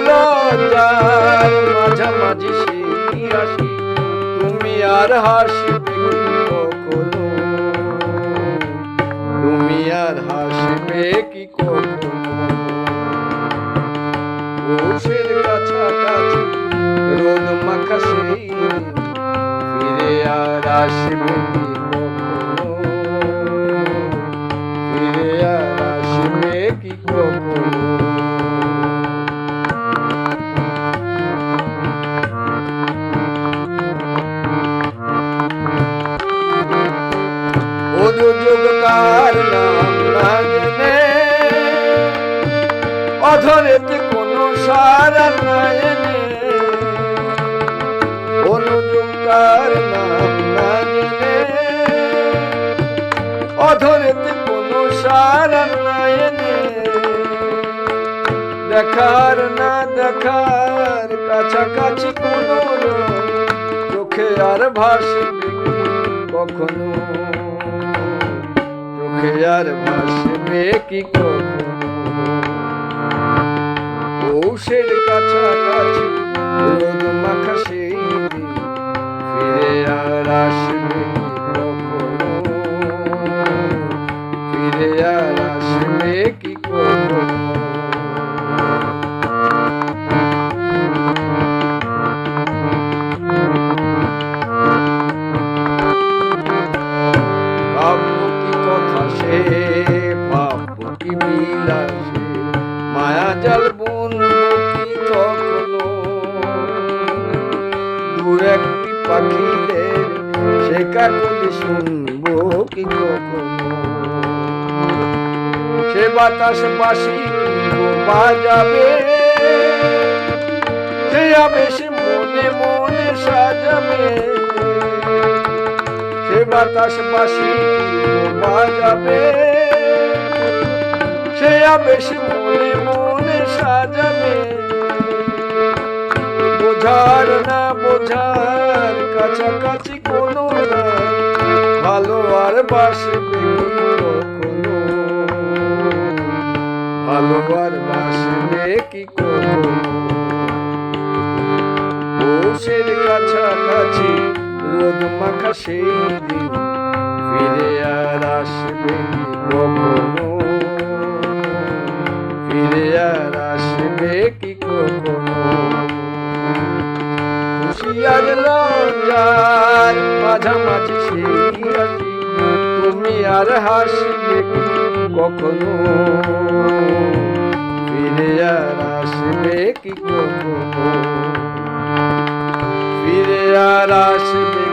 লজ্জার মাঝামাঝি সেই আসি, তুমি আর হাসবে কি কখনো, তুমি আর হাসবে কি কখনো। পৌষের কাছাকাছি রোদ মাখা সেই ফিরে আর আসবে কি কখনো, ফিরে আর আসবে কি কখনো। দুর্যোগকার নাম না জেনে অধরেতে কোনো সারা না এনে, অনুযোগকার নাম না জেনে অধরেতে কোনো সারা না এনে, দেখার না দেখার কাছাকাছি কোনো চোখে আর ভাসবে কখনো, চোখে আর ভাসবে কি কখনো। পৌষের কাছাকাছি রোদ মাখা সেই দিন ফিরে আর আসবে কি কখনো, ফিরে আর আসবে কি কখনো। ভাববো কি বিলাসে মায়া জাল বুনবো কি কখনো, দু একটি পাখিদের সে কাকলি শুনবো কি কখনো। সে বাতাস বাঁশি বাজাবে, সে আবেশ মনে মনে সাজাবে, সে বাতাস বাঁশি বাজাবে, সে আবেশ মনে মনে সাজাবে। বোঝার না বোঝার কাছাকাছি কোনো না, ভালো আর বাসবে কখনো, ভালো আর বাসবে কি কখনো। পৌষের কাছাকাছি রোদ মাখা সেই দিন ফিরে আর আসবে কি কখনো, ফিরে আর আসবে কি কখনো। খুশি আর লজ্জার মাঝামাঝি সেই আসি, তুমি আর হাসবে কি কখনো, ফিরে আর আসবে কি কখনো, ফিরে আর আসবে